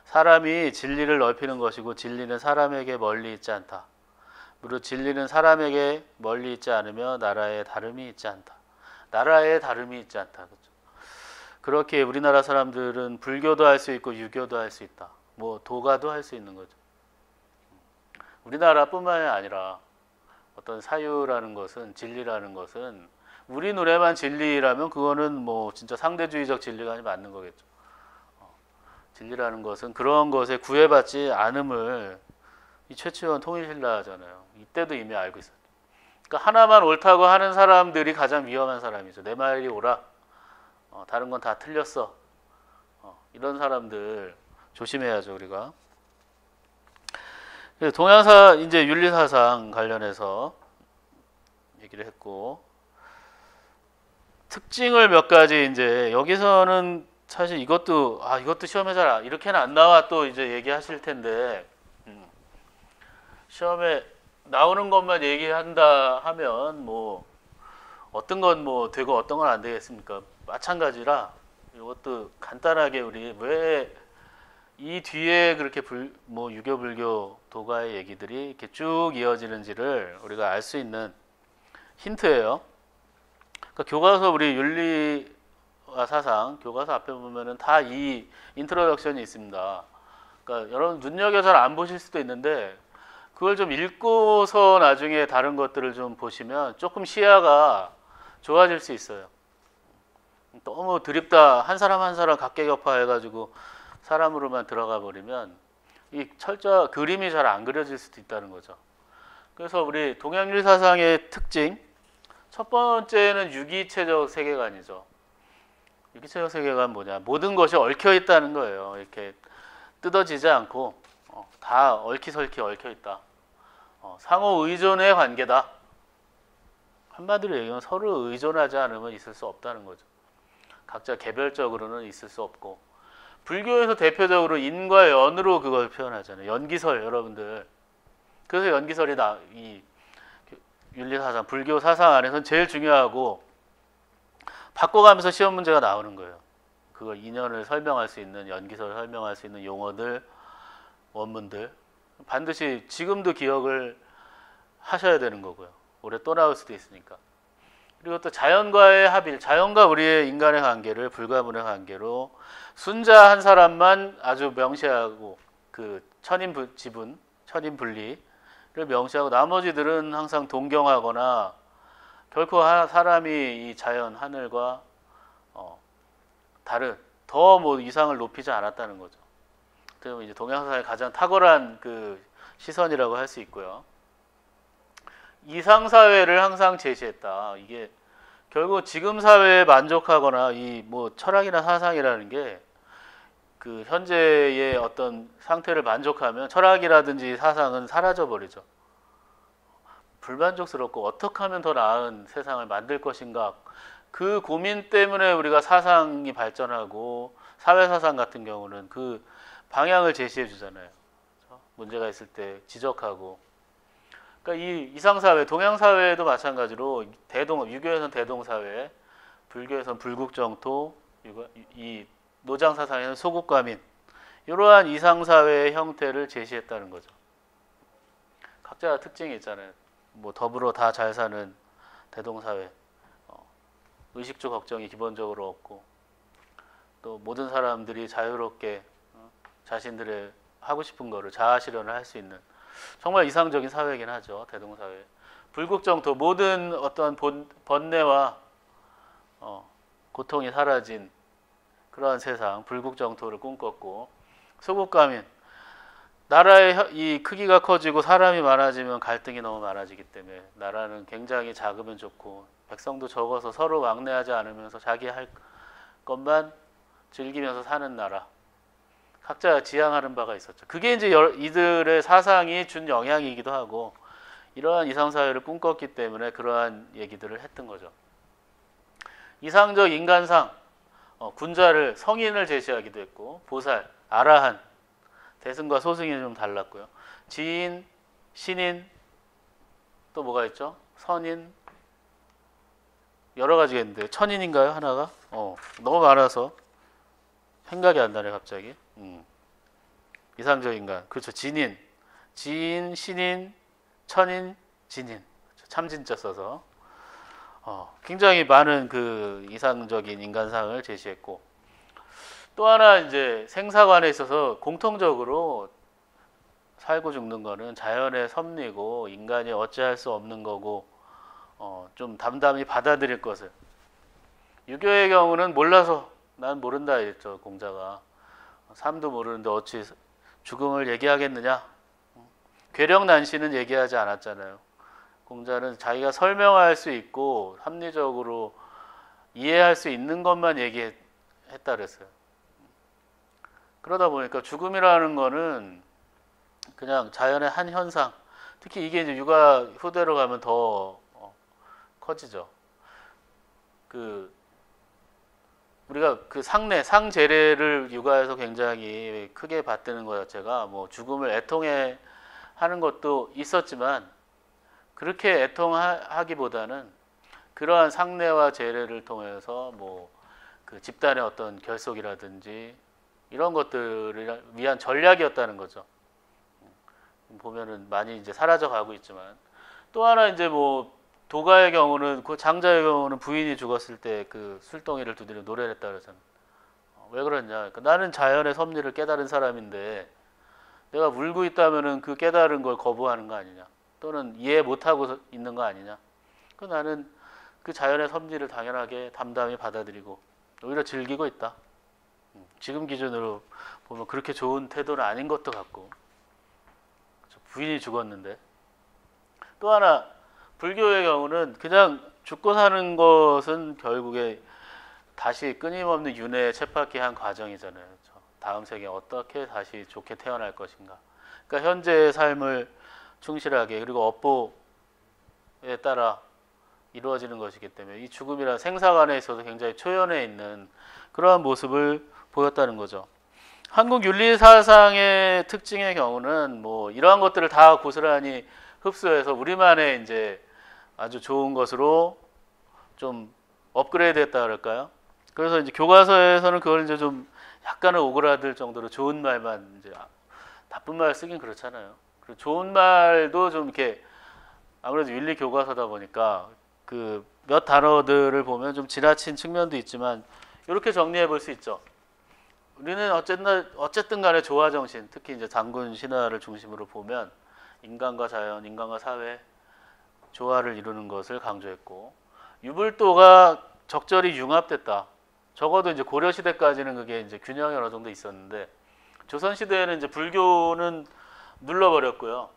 사람이 진리를 넓히는 것이고 진리는 사람에게 멀리 있지 않다. 무릇 진리는 사람에게 멀리 있지 않으며 나라에 다름이 있지 않다. 나라에 다름이 있지 않다. 그렇죠? 그렇게 우리나라 사람들은 불교도 할 수 있고 유교도 할 수 있다. 뭐 도가도 할 수 있는 거죠. 우리나라뿐만이 아니라 어떤 사유라는 것은 진리라는 것은 우리 눈에만 진리라면 그거는 뭐 진짜 상대주의적 진리가 맞는 거겠죠. 진리라는 것은 그런 것에 구애받지 않음을 이 최치원 통일신라잖아요. 이때도 이미 알고 있어요. 그러니까 하나만 옳다고 하는 사람들이 가장 위험한 사람이죠. 내 말이 옳아. 다른 건 다 틀렸어. 이런 사람들 조심해야죠, 우리가. 동양사 이제 윤리사상 관련해서 얘기를 했고 특징을 몇 가지 이제 여기서는 사실 이것도 시험에 잘 이렇게는 안 나와 또 이제 얘기하실 텐데 시험에 나오는 것만 얘기한다 하면 뭐 어떤 건 뭐 되고 어떤 건 안 되겠습니까? 마찬가지라 이것도 간단하게 우리 왜 이 뒤에 그렇게 뭐 유교 불교 도가의 얘기들이 이렇게 쭉 이어지는지를 우리가 알 수 있는 힌트예요. 그러니까 교과서 우리 윤리와 사상 교과서 앞에 보면은 다 이 인트로덕션이 있습니다. 그러니까 여러분 눈여겨 잘 안 보실 수도 있는데 그걸 좀 읽고서 나중에 다른 것들을 좀 보시면 조금 시야가 좋아질 수 있어요. 너무 드립다 한 사람 한 사람 각계격파해가지고 사람으로만 들어가 버리면 이 그림이 잘 안 그려질 수도 있다는 거죠. 그래서 우리 동양윤리 사상의 특징 첫 번째는 유기체적 세계관이죠. 유기체적 세계관 뭐냐? 모든 것이 얽혀 있다는 거예요. 이렇게 뜯어지지 않고 다 얽히설키 얽혀 있다. 상호 의존의 관계다. 한마디로 얘기하면 서로 의존하지 않으면 있을 수 없다는 거죠. 각자 개별적으로는 있을 수 없고 불교에서 대표적으로 인과 연으로 그걸 표현하잖아요. 연기설 여러분들. 그래서 연기설이 이 윤리사상, 불교 사상 안에서는 제일 중요하고 바꿔가면서 시험 문제가 나오는 거예요. 그걸 인연을 설명할 수 있는 연기설을 설명할 수 있는 용어들, 원문들 반드시 지금도 기억을 하셔야 되는 거고요. 올해 또 나올 수도 있으니까. 그리고 또 자연과의 합일, 자연과 우리의 인간의 관계를 불가분의 관계로 순자 한 사람만 아주 명시하고 그 지분, 천인 분리를 명시하고 나머지들은 항상 동경하거나 결코 사람이 이 자연, 하늘과 다른 더 뭐 이상을 높이지 않았다는 거죠. 어떻게 이제 동양사상의 가장 탁월한 그 시선이라고 할 수 있고요. 이상 사회를 항상 제시했다. 이게 결국 지금 사회에 만족하거나 이 뭐 철학이나 사상이라는 게 그 현재의 어떤 상태를 만족하면 철학이라든지 사상은 사라져 버리죠. 불만족스럽고 어떻게 하면 더 나은 세상을 만들 것인가 그 고민 때문에 우리가 사상이 발전하고 사회사상 같은 경우는 그 방향을 제시해 주잖아요. 문제가 있을 때 지적하고. 그러니까 이 이상사회, 동양사회도 마찬가지로 유교에서는 대동사회, 불교에서는 불국정토, 이 노장사상에서는 소국가민 이러한 이상사회의 형태를 제시했다는 거죠. 각자 특징이 있잖아요. 뭐 더불어 다 잘 사는 대동사회, 의식주 걱정이 기본적으로 없고 또 모든 사람들이 자유롭게 자신들의 하고 싶은 거를 자아 실현을 할 수 있는 정말 이상적인 사회이긴 하죠. 대동사회. 불국정토 모든 어떤 번뇌와 고통이 사라진 그러한 세상 불국정토를 꿈꿨고 소국가민 나라의 이 크기가 커지고 사람이 많아지면 갈등이 너무 많아지기 때문에 나라는 굉장히 작으면 좋고 백성도 적어서 서로 왕래하지 않으면서 자기 할 것만 즐기면서 사는 나라. 각자 지향하는 바가 있었죠. 그게 이제 이들의 사상이 준 영향이기도 하고 이러한 이상사회를 꿈꿨기 때문에 그러한 얘기들을 했던 거죠. 이상적 인간상, 군자를 성인을 제시하기도 했고 보살, 아라한, 대승과 소승이 좀 달랐고요. 지인, 신인, 또 뭐가 있죠? 선인, 여러 가지가 있는데 천인인가요? 하나가? 너무 많아서 생각이 안 나네 갑자기. 이상적 인간, 그렇죠. 진인, 지인, 신인, 천인, 진인, 그렇죠. 참진자 써서 굉장히 많은 그 이상적인 인간상을 제시했고 또 하나 이제 생사관에 있어서 공통적으로 살고 죽는 거는 자연의 섭리고 인간이 어찌할 수 없는 거고 좀 담담히 받아들일 것을. 유교의 경우는 몰라서 난 모른다 이랬죠. 공자가 삶도 모르는데 어찌 죽음을 얘기하겠느냐. 괴력난신은 얘기하지 않았잖아요. 공자는 자기가 설명할 수 있고 합리적으로 이해할 수 있는 것만 얘기했다 그랬어요. 그러다 보니까 죽음이라는 거는 그냥 자연의 한 현상. 특히 이게 이제 육아 후대로 가면 더 커지죠. 우리가 그 상제례를 육아에서 굉장히 크게 받드는 것 자체가 뭐 죽음을 애통해 하는 것도 있었지만 그렇게 애통하기보다는 그러한 상례와 제례를 통해서 뭐 그 집단의 어떤 결속이라든지 이런 것들을 위한 전략이었다는 거죠. 보면은 많이 이제 사라져 가고 있지만 또 하나 이제 뭐 도가의 경우는 그 장자의 경우는 부인이 죽었을 때 그 술동이를 두드려 노래를 했다 그러잖아요. 왜 그러냐? 그러니까 나는 자연의 섭리를 깨달은 사람인데 내가 울고 있다면은 그 깨달은 걸 거부하는 거 아니냐? 또는 이해 못하고 있는 거 아니냐? 그 나는 그 자연의 섭리를 당연하게 담담히 받아들이고 오히려 즐기고 있다. 지금 기준으로 보면 그렇게 좋은 태도는 아닌 것도 같고 부인이 죽었는데 또 하나 불교의 경우는 그냥 죽고 사는 것은 결국에 다시 끊임없는 윤회에 쳇바퀴한 과정이잖아요. 그렇죠? 다음 세계에 어떻게 다시 좋게 태어날 것인가. 그러니까 현재의 삶을 충실하게 그리고 업보에 따라 이루어지는 것이기 때문에 이 죽음이란 생사관에 있어서 굉장히 초연해 있는 그러한 모습을 보였다는 거죠. 한국 윤리 사상의 특징의 경우는 뭐 이러한 것들을 다 고스란히 흡수해서 우리만의 이제 아주 좋은 것으로 좀 업그레이드했다 그럴까요? 그래서 이제 교과서에서는 그걸 이제 좀 약간은 오그라들 정도로 좋은 말만 이제 나쁜 말 쓰긴 그렇잖아요. 그리고 좋은 말도 좀 이렇게 아무래도 윤리 교과서다 보니까 그 몇 단어들을 보면 좀 지나친 측면도 있지만 이렇게 정리해 볼 수 있죠. 우리는 어쨌든 간에 조화 정신, 특히 이제 단군 신화를 중심으로 보면 인간과 자연, 인간과 사회 조화를 이루는 것을 강조했고 유불도가 적절히 융합됐다. 적어도 이제 고려 시대까지는 그게 이제 균형이 어느 정도 있었는데 조선 시대에는 이제 불교는 눌러버렸고요.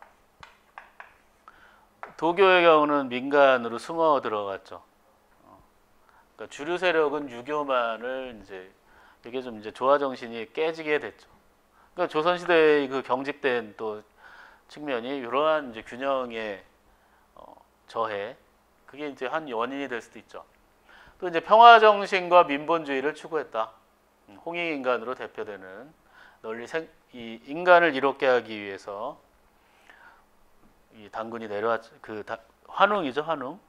도교의 경우는 민간으로 숨어 들어갔죠. 그러니까 주류 세력은 유교만을 이제 이게 좀 이제 조화 정신이 깨지게 됐죠. 그러니까 조선 시대의 그 경직된 또 측면이 이러한 이제 균형의 저해, 그게 이제 한 원인이 될 수도 있죠. 또 이제 평화 정신과 민본주의를 추구했다. 홍익인간으로 대표되는 이 인간을 이롭게 하기 위해서 이 단군이 환웅이죠, 환웅.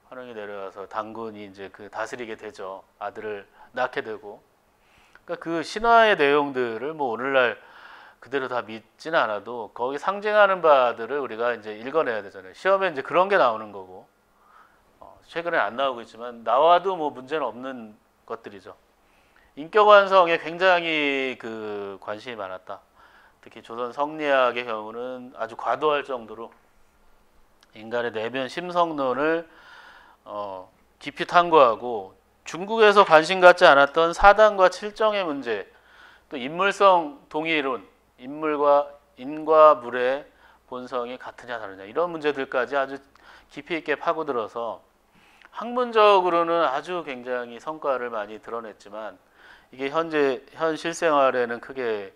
환웅이 내려와서 단군이 이제 그 다스리게 되죠. 아들을 낳게 되고. 그러니까 그 신화의 내용들을 뭐 오늘날 그대로 다 믿지는 않아도 거기 상징하는 바들을 우리가 이제 읽어내야 되잖아요. 시험에 이제 그런 게 나오는 거고. 최근에 안 나오고 있지만 나와도 뭐 문제는 없는 것들이죠. 인격 완성에 굉장히 그 관심이 많았다. 특히 조선 성리학의 경우는 아주 과도할 정도로 인간의 내면 심성론을 깊이 탐구하고 중국에서 관심 갖지 않았던 사단과 칠정의 문제, 또 인물성 동의론, 인과 물의 본성이 같으냐 다르냐 이런 문제들까지 아주 깊이 있게 파고들어서 학문적으로는 아주 굉장히 성과를 많이 드러냈지만 이게 현 실생활에는 크게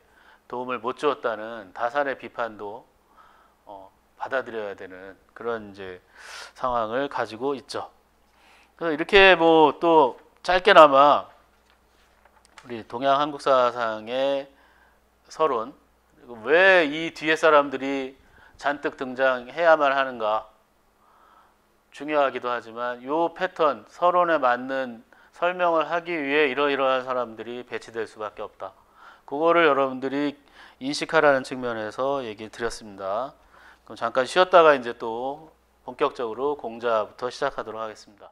도움을 못 주었다는 다산의 비판도 받아들여야 되는 그런 이제 상황을 가지고 있죠. 그래서 이렇게 뭐 또 짧게나마 우리 동양 한국사상의 서론, 왜 이 뒤에 사람들이 잔뜩 등장해야만 하는가 중요하기도 하지만 요 패턴 서론에 맞는 설명을 하기 위해 이러이러한 사람들이 배치될 수밖에 없다. 그거를 여러분들이 인식하라는 측면에서 얘기 드렸습니다. 그럼 잠깐 쉬었다가 이제 또 본격적으로 공자부터 시작하도록 하겠습니다.